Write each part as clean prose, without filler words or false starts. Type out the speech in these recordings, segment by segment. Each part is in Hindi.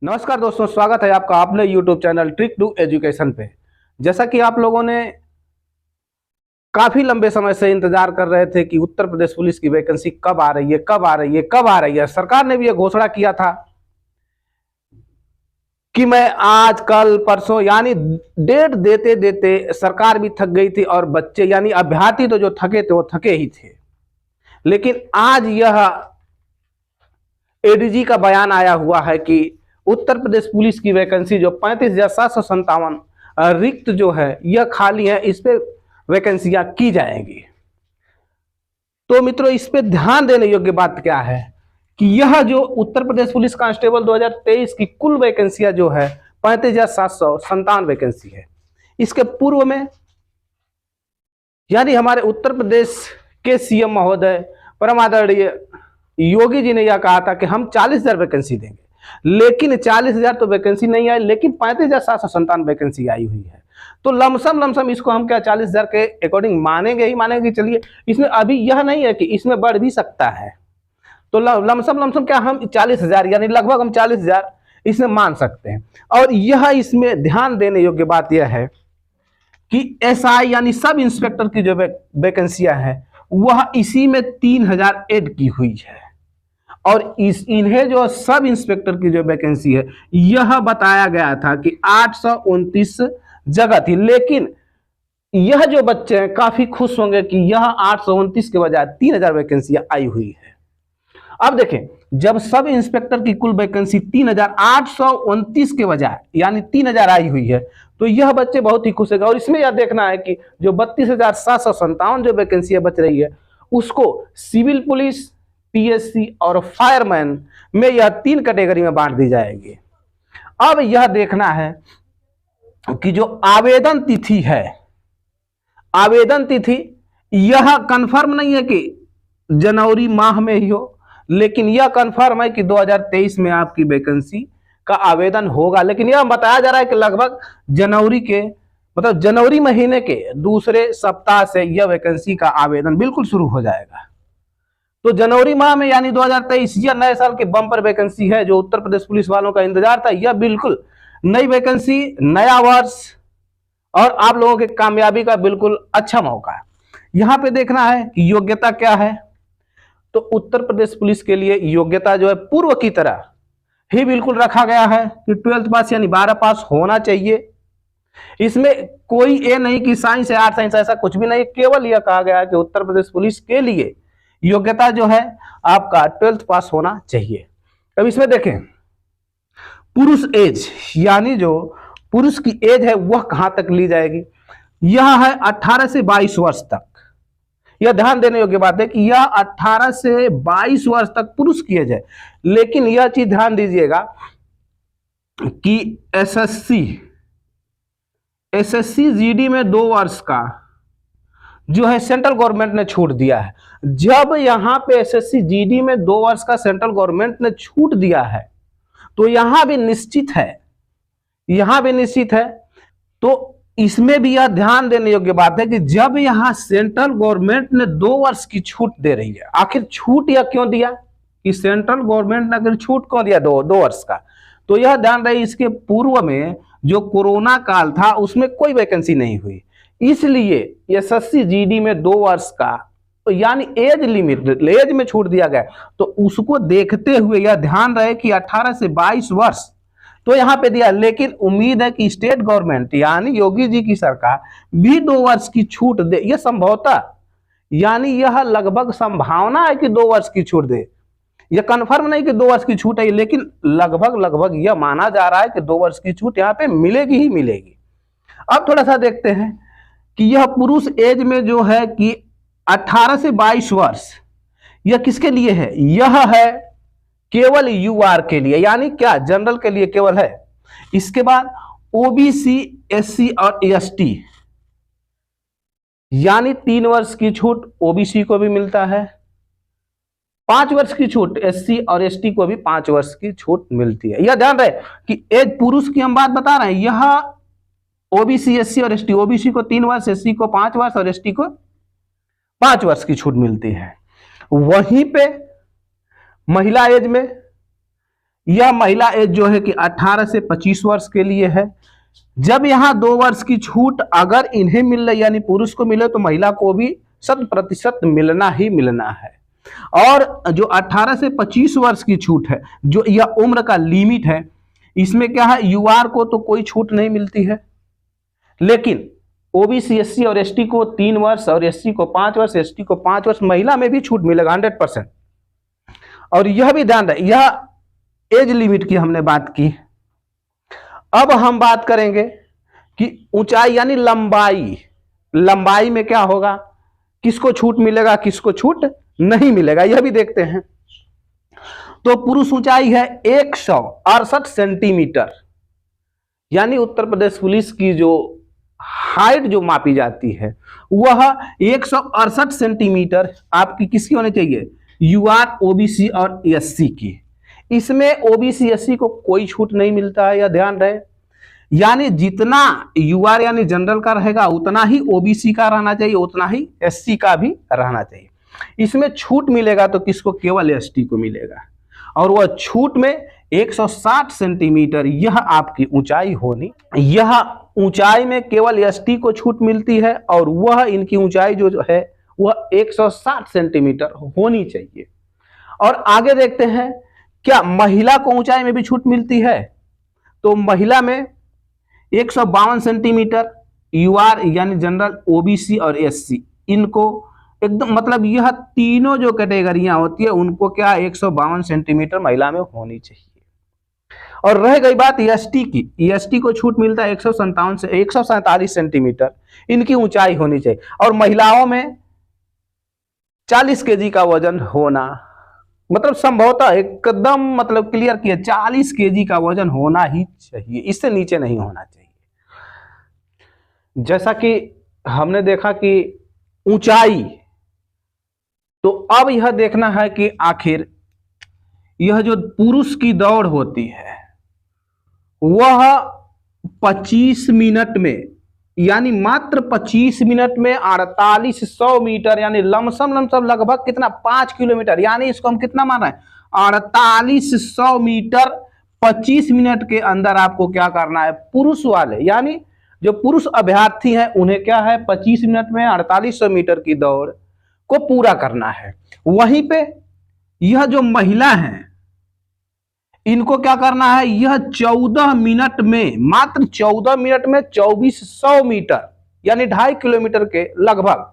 नमस्कार दोस्तों, स्वागत है आपका अपने YouTube channel trick to education पे। जैसा कि आप लोगों ने काफी लंबे समय से इंतजार कर रहे थे कि उत्तर प्रदेश पुलिस की वैकेंसी कब आ रही है, कब आ रही है, कब आ रही है। सरकार ने भी ये घोषणा किया था कि मैं आज कल परसों यानी डेट देते देते सरकार भी थक गई थी और बच्चे यानी अभ्यर्थी तो जो थके थे वो थके ही थे। लेकिन आज यह एडीजी का बयान आया हुआ है कि उत्तर प्रदेश पुलिस की वैकेंसी जो 35,757 रिक्त जो है यह खाली है, इस पे वैकेंसियां की जाएंगी। तो मित्रों, इस पे ध्यान देने योग्य बात क्या है कि यह जो उत्तर प्रदेश पुलिस कांस्टेबल 2023 की कुल वैकेंसियां जो है 35,757 वैकेंसी है। इसके पूर्व में यानी हमारे उत्तर प्रदेश के सीएम महोदय परम आदरणीय योगी जी ने यह कहा था कि हम 40,000 वैकेंसी देंगे, लेकिन 40,000 तो वैकेंसी नहीं आई, लेकिन 35,757 वैकेंसी आई हुई है। तो लमसम इसको हम क्या 40,000 के अकॉर्डिंग मानेंगे ही मानेंगे। चलिए, इसमें अभी यह नहीं है कि इसमें बढ़ भी सकता है, तो लमसम क्या हम 40,000 यानी लगभग हम 40,000 इसमें मान सकते हैं। और यह इसमें ध्यान देने योग्य बात यह है कि एसआई यानी सब इंस्पेक्टर की जो वैकेंसियां है वह इसी में 3,000 ऐड की हुई है। और इन्हें जो सब इंस्पेक्टर की जो वैकेंसी है यह बताया गया था कि 829 जगह थी, लेकिन यह जो बच्चे हैं काफी खुश होंगे कि यह 829 के बजाय 3,000 वैकेंसियां आई हुई है। अब देखें, जब सब इंस्पेक्टर की कुल वैकेंसी 3,829 के बजाय यानी 3,000 आई हुई है तो यह बच्चे बहुत ही खुश है। और इसमें यह देखना है कि जो 32,757 जो वैकेंसी बच रही है उसको सिविल पुलिस, पीएससी और फायरमैन में यह 3 कैटेगरी में बांट दी जाएगी। अब यह देखना है कि जो आवेदन तिथि है, आवेदन तिथि यह कंफर्म नहीं है कि जनवरी माह में ही हो, लेकिन यह कंफर्म है कि 2023 में आपकी वैकेंसी का आवेदन होगा। लेकिन यह बताया जा रहा है कि लगभग जनवरी के मतलब जनवरी महीने के दूसरे सप्ताह से यह वैकेंसी का आवेदन बिल्कुल शुरू हो जाएगा। तो जनवरी माह में यानी 2023 यह नए साल के बम्पर वैकेंसी है जो उत्तर प्रदेश पुलिस वालों का इंतजार था। यह बिल्कुल नई वैकेंसी, नया वर्ष और आप लोगों की कामयाबी का बिल्कुल अच्छा मौका है। यहां पे देखना है कि योग्यता क्या है। तो उत्तर प्रदेश पुलिस के लिए योग्यता जो है पूर्व की तरह ही बिल्कुल रखा गया है कि 12th पास यानी 12 पास होना चाहिए। इसमें कोई ये नहीं कि साइंस है, आर्ट साइंस, ऐसा कुछ भी नहीं। केवल यह कहा गया है कि उत्तर प्रदेश पुलिस के लिए योग्यता जो है आपका 12th पास होना चाहिए। अब इसमें देखें, पुरुष एज यानी जो पुरुष की एज है वह कहां तक ली जाएगी। यह है 18 से 22 वर्ष तक। यह ध्यान देने योग्य बात है कि यह 18 से 22 वर्ष तक पुरुष की एज है। लेकिन यह चीज ध्यान दीजिएगा कि एसएससी जीडी में 2 वर्ष का जो है सेंट्रल गवर्नमेंट ने छूट दिया है। जब यहां पे एसएससी जीडी में 2 वर्ष का सेंट्रल गवर्नमेंट ने छूट दिया है तो यहां भी निश्चित है, तो इसमें भी यह ध्यान देने योग्य बात है कि जब यहां सेंट्रल गवर्नमेंट ने 2 वर्ष की छूट दे रही है, आखिर छूट यह क्यों दिया कि सेंट्रल गवर्नमेंट ने आखिर छूट क्यों दिया 2 वर्ष का, तो यह ध्यान रहे इसके पूर्व में जो कोरोना काल था उसमें कोई वैकेंसी नहीं हुई, इसलिए एसएससी जीडी में 2 वर्ष का तो यानी एज लिमिट, एज में छूट दिया गया। तो उसको देखते हुए यह ध्यान रहे कि 18 से 22 वर्ष तो यहां पे दिया। लेकिन उम्मीद है कि स्टेट गवर्नमेंट यानी योगी जी की सरकार भी 2 वर्ष की छूट दे। यह संभवतः यानी यह लगभग संभावना है कि 2 वर्ष की छूट दे। यह कंफर्म नहीं कि 2 वर्ष की छूट है, लेकिन लगभग यह माना जा रहा है कि 2 वर्ष की छूट यहां पे मिलेगी ही मिलेगी। अब थोड़ा सा देखते हैं कि यह पुरुष एज में जो है कि 18 से 22 वर्ष यह किसके लिए है, यह है केवल यूआर के लिए, यानी क्या जनरल के लिए केवल है। इसके बाद ओबीसी, एससी और एसटी यानी 3 वर्ष की छूट ओबीसी को भी मिलता है, 5 वर्ष की छूट एससी और एसटी को भी 5 वर्ष की छूट मिलती है। यह ध्यान रहे कि एज पुरुष की हम बात बता रहे हैं, यह ओबीसी, एससी और एसटी, ओबीसी को 3 वर्ष, एससी को 5 वर्ष और एसटी को 5 वर्ष की छूट मिलती है। वहीं पे महिला एज में यह महिला एज जो है कि 18 से 25 वर्ष के लिए है। जब यहाँ 2 वर्ष की छूट अगर इन्हें मिल रही यानी पुरुष को मिले तो महिला को भी 100% मिलना ही मिलना है। और जो 18 से 25 वर्ष की छूट है, जो यह उम्र का लिमिट है, इसमें क्या है, यूआर को तो कोई छूट नहीं मिलती है, लेकिन ओबीसी, एससी और एसटी को 3 वर्ष और एससी को 5 वर्ष, एसटी को 5 वर्ष, महिला में भी छूट मिलेगा 100%। और यह भी ध्यान रहे, यह एज लिमिट की हमने बात की। अब हम बात करेंगे कि ऊंचाई यानी लंबाई, लंबाई में क्या होगा, किसको छूट मिलेगा, किसको छूट नहीं मिलेगा, यह भी देखते हैं। तो पुरुष ऊंचाई है 168 सेंटीमीटर, यानी उत्तर प्रदेश पुलिस की जो हाइट जो मापी जाती है वह 168 सेंटीमीटर आपकी किसकी होनी चाहिए, यूआर, ओबीसी और एससी की। इसमें ओबीसी एससी को कोई छूट नहीं मिलता है, यह ध्यान रहे। यानी जितना यूआर यानी जनरल का रहेगा उतना ही ओबीसी का रहना चाहिए, उतना ही एससी का भी रहना चाहिए। इसमें छूट मिलेगा तो किसको, केवल एसटी को मिलेगा, और वह छूट में 160 सेंटीमीटर यह आपकी ऊंचाई होनी। यह ऊंचाई में केवल एसटी को छूट मिलती है और वह इनकी ऊंचाई जो है वह 160 सेंटीमीटर होनी चाहिए। और आगे देखते हैं क्या महिला को ऊंचाई में भी छूट मिलती है, तो महिला में 152 सेंटीमीटर यूआर यानी जनरल, ओबीसी और एससी, इनको एकदम मतलब यह तीनों जो कैटेगरियां होती है उनको क्या 152 सेंटीमीटर महिला में होनी चाहिए। और रह गई बात एसटी की, एसटी को छूट मिलता है 157 से 147 सेंटीमीटर इनकी ऊंचाई होनी चाहिए। और महिलाओं में 40 केजी का वजन होना, मतलब संभवतः एकदम मतलब क्लियर किया, 40 केजी का वजन होना ही चाहिए, इससे नीचे नहीं होना चाहिए। जैसा कि हमने देखा कि ऊंचाई, तो अब यह देखना है कि आखिर यह जो पुरुष की दौड़ होती है वह 25 मिनट में, यानी मात्र 25 मिनट में 4800 मीटर, यानी लमसम लगभग कितना, 5 किलोमीटर, यानी इसको हम कितना मान रहे हैं, 4800 मीटर 25 मिनट के अंदर आपको क्या करना है, पुरुष वाले यानी जो पुरुष अभ्यर्थी हैं उन्हें क्या है 25 मिनट में 4800 मीटर की दौड़ को पूरा करना है। वहीं पे यह जो महिला है इनको क्या करना है, यह 14 मिनट में, मात्र 14 मिनट में 2400 मीटर यानी 2.5 किलोमीटर के लगभग,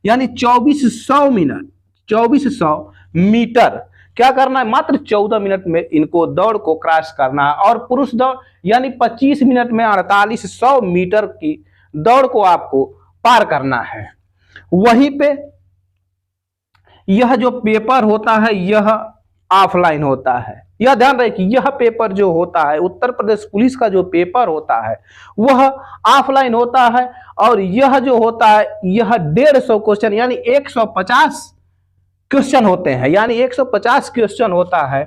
यानी 2400 मिनट 2400 मीटर क्या करना है, मात्र 14 मिनट में इनको दौड़ को क्रॉस करना है। और पुरुष दौड़ यानी 25 मिनट में 4800 मीटर की दौड़ को आपको पार करना है। वहीं पे यह जो पेपर होता है यह ऑफलाइन होता है। यह ध्यान रहे कि यह पेपर जो होता है, उत्तर प्रदेश पुलिस का जो पेपर होता है वह ऑफलाइन होता है। और यह जो होता है यह 150 क्वेश्चन यानी 150 क्वेश्चन होते हैं, यानी 150 क्वेश्चन होता है।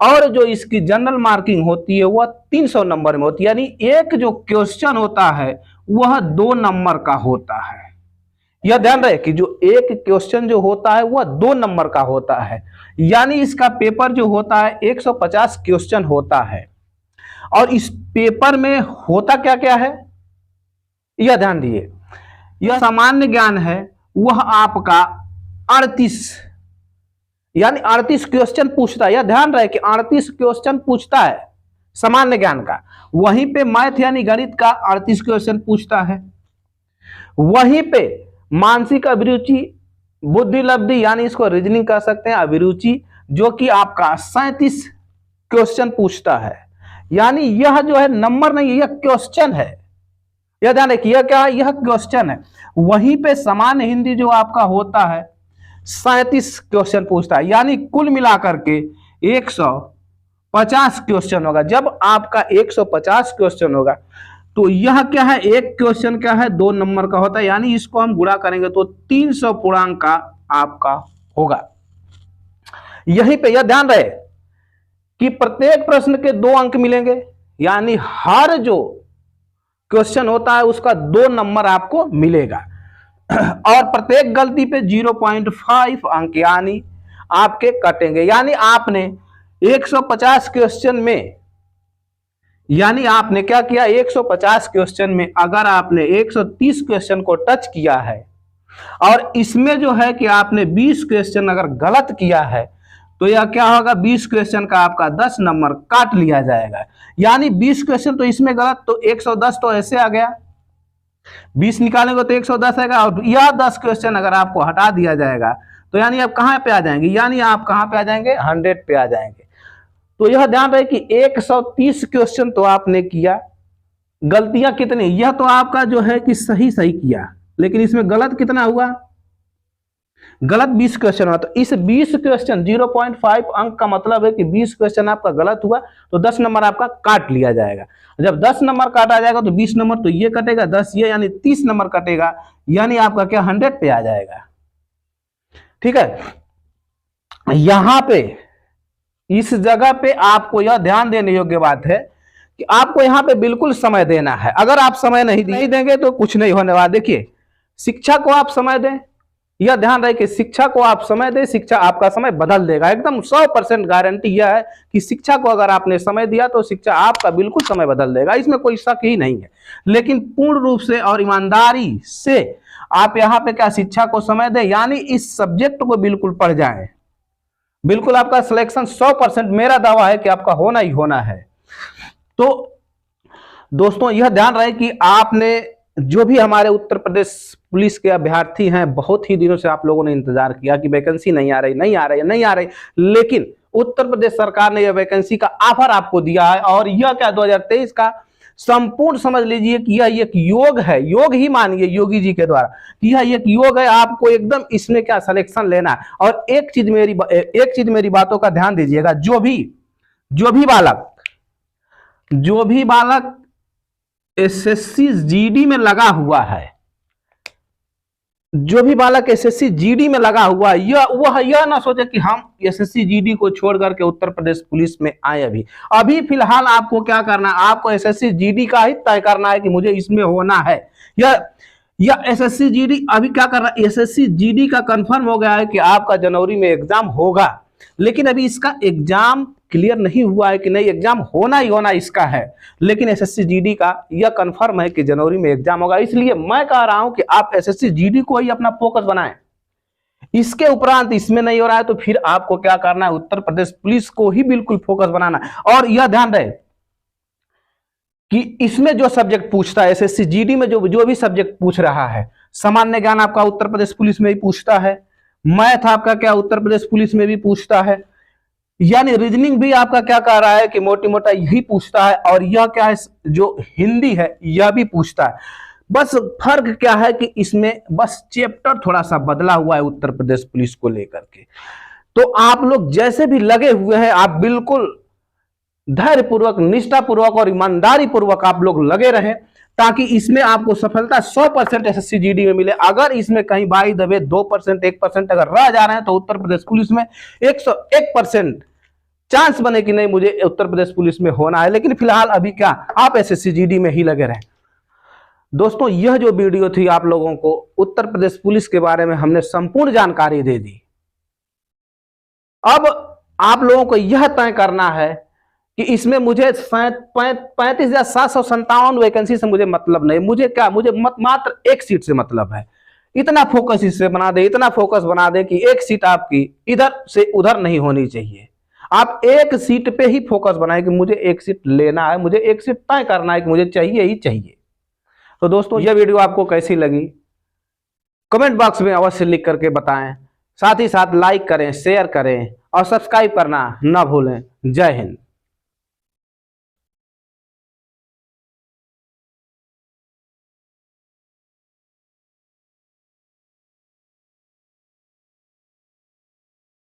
और जो इसकी जनरल मार्किंग होती है वह 300 नंबर में होती है, यानी एक जो क्वेश्चन होता है वह 2 नंबर का होता है। यह ध्यान रहे कि जो एक क्वेश्चन जो होता है वह 2 नंबर का होता है, यानी इसका पेपर जो होता है 150 क्वेश्चन होता है। और इस पेपर में होता क्या क्या है यह ध्यान दिए, यह सामान्य ज्ञान है वह आपका 38 यानी 38 क्वेश्चन पूछता है। यह ध्यान रहे कि 38 क्वेश्चन पूछता है सामान्य ज्ञान का। वहीं पे मैथ यानी गणित का 38 क्वेश्चन पूछता है। वहीं पे मानसिक अभिरुचि, बुद्धि लब्धि यानी इसको रीजनिंग कर सकते हैं, अभिरुचि, जो कि आपका 37 क्वेश्चन पूछता है। यानी यह जो है नंबर नहीं है, यह क्वेश्चन है। यह ध्यान रखिए यह क्या है, यह क्वेश्चन है। वहीं पे सामान्य हिंदी जो आपका होता है 37 क्वेश्चन पूछता है, यानी कुल मिलाकर के 150 क्वेश्चन होगा। जब आपका 150 क्वेश्चन होगा तो यह क्या है, एक क्वेश्चन क्या है 2 नंबर का होता है, यानी इसको हम गुणा करेंगे तो 300 पूर्णांक का आपका होगा। यहीं पे यह ध्यान रहे कि प्रत्येक प्रश्न के 2 अंक मिलेंगे, यानी हर जो क्वेश्चन होता है उसका 2 नंबर आपको मिलेगा। और प्रत्येक गलती पे 0.5 अंक यानी आपके कटेंगे। यानी आपने 150 क्वेश्चन में, यानी आपने क्या किया, 150 क्वेश्चन में अगर आपने 130 क्वेश्चन को टच किया है और इसमें जो है कि आपने 20 क्वेश्चन अगर गलत किया है तो यह क्या होगा, 20 क्वेश्चन का आपका 10 नंबर काट लिया जाएगा। यानी 20 क्वेश्चन तो इसमें गलत, तो 110 तो ऐसे आ गया, 20 निकालेंगे तो 110 आएगा, और यह 10 क्वेश्चन अगर आपको हटा दिया जाएगा तो यानी आप कहां पे आ जाएंगे, यानी आप कहां पे आ जाएंगे, 100 पे आ जाएंगे। तो यह ध्यान रहे कि 130 क्वेश्चन तो आपने किया, गलतियां कितनी, यह तो आपका जो है कि सही सही किया, लेकिन इसमें गलत कितना हुआ, गलत 20 क्वेश्चन हुआ। तो इस 20 क्वेश्चन 0.5 अंक का मतलब है कि 20 क्वेश्चन आपका गलत हुआ तो 10 नंबर आपका काट लिया जाएगा। जब 10 नंबर काटा जाएगा तो 20 नंबर तो ये कटेगा, 10 ये, यानी 30 नंबर कटेगा, यानी आपका क्या 100 पे आ जाएगा। ठीक है, यहां पे इस जगह पे आपको यह ध्यान देने योग्य बात है कि आपको यहां पे बिल्कुल समय देना है। अगर आप समय नहीं देंगे तो कुछ नहीं होने वाला। देखिए, शिक्षा को आप समय दें, यह ध्यान रहे कि शिक्षा को आप समय दें, शिक्षा आपका समय बदल देगा। एकदम 100% गारंटी यह है कि शिक्षा को अगर आपने समय दिया तो शिक्षा आपका बिल्कुल समय बदल देगा, इसमें कोई शक ही नहीं है। लेकिन पूर्ण रूप से और ईमानदारी से आप यहाँ पे क्या शिक्षा को समय दें, यानी इस सब्जेक्ट को बिल्कुल पढ़ जाएं, बिल्कुल आपका सिलेक्शन 100%, मेरा दावा है कि आपका होना ही होना है। तो दोस्तों यह ध्यान रहे कि आपने जो भी हमारे उत्तर प्रदेश पुलिस के अभ्यर्थी हैं, बहुत ही दिनों से आप लोगों ने इंतजार किया कि वैकेंसी नहीं आ रही, नहीं आ रही, नहीं आ रही, लेकिन उत्तर प्रदेश सरकार ने यह वैकेंसी का ऑफर आपको दिया है। और यह क्या 2023 का संपूर्ण समझ लीजिए कि यह एक योग है, योग ही मानिए योगी जी के द्वारा, यह एक योग है। आपको एकदम इसमें क्या सिलेक्शन लेना है। और एक चीज मेरी बातों का ध्यान दीजिएगा, जो भी बालक एसएससी जीडी में लगा हुआ है, जो भी बालक एसएससी जीडी में लगा हुआ है, वह यह ना सोचे कि हम एसएससी जीडी को छोड़ करके उत्तर प्रदेश पुलिस में आए। अभी फिलहाल आपको क्या करना है, आपको एसएससी जीडी का ही तय करना है कि मुझे इसमें होना है। या एसएससी जीडी अभी क्या कर रहा है, एसएससी जीडी का कंफर्म हो गया है कि आपका जनवरी में एग्जाम होगा, लेकिन अभी इसका एग्जाम क्लियर नहीं हुआ है कि नहीं, एग्जाम होना ही होना इसका है। लेकिन एसएससी जीडी का यह कंफर्म है कि जनवरी में एग्जाम होगा। इसलिए मैं कह रहा हूं कि आप एसएससी जीडी को ही अपना फोकस बनाएं। इसके उपरांत इसमें नहीं हो रहा है तो फिर आपको क्या करना है, उत्तर प्रदेश पुलिस को ही बिल्कुल फोकस बनाना। और यह ध्यान रहे कि इसमें जो सब्जेक्ट पूछता है, एसएससी जीडी में जो भी सब्जेक्ट पूछ रहा है, सामान्य ज्ञान आपका उत्तर प्रदेश पुलिस में ही पूछता है, मैथ आपका क्या उत्तर प्रदेश पुलिस में भी पूछता है, यानी रीजनिंग भी आपका क्या कह रहा है कि मोटी मोटा यही पूछता है, और यह क्या है जो हिंदी है यह भी पूछता है। बस फर्क क्या है कि इसमें बस चैप्टर थोड़ा सा बदला हुआ है उत्तर प्रदेश पुलिस को लेकर के। तो आप लोग जैसे भी लगे हुए हैं, आप बिल्कुल धैर्यपूर्वक, निष्ठापूर्वक और ईमानदारी पूर्वक आप लोग लगे रहें, ताकि इसमें आपको सफलता 100% एसएससी जीडी में मिले। अगर इसमें कहीं बाई दबे 2%, 1% अगर रह जा रहे हैं तो उत्तर प्रदेश पुलिस में 101% चांस बने कि नहीं मुझे उत्तर प्रदेश पुलिस में होना है। लेकिन फिलहाल अभी क्या, आप एसएससी जीडी में ही लगे रहें। दोस्तों यह जो वीडियो थी, आप लोगों को उत्तर प्रदेश पुलिस के बारे में हमने संपूर्ण जानकारी दे दी। अब आप लोगों को यह तय करना है कि इसमें मुझे 35,757 वैकेंसी से मुझे मतलब नहीं, मुझे क्या, मुझे मात्र एक सीट से मतलब है। इतना फोकस इससे बना दे, इतना फोकस बना दे कि एक सीट आपकी इधर से उधर नहीं होनी चाहिए। आप एक सीट पे ही फोकस बनाए कि मुझे एक सीट लेना है, मुझे एक सीट तय करना है कि मुझे चाहिए ही चाहिए। तो दोस्तों यह वीडियो आपको कैसी लगी कमेंट बॉक्स में अवश्य लिख करके बताएं। साथ ही साथ लाइक करें, शेयर करें और सब्सक्राइब करना ना भूलें। जय हिंद।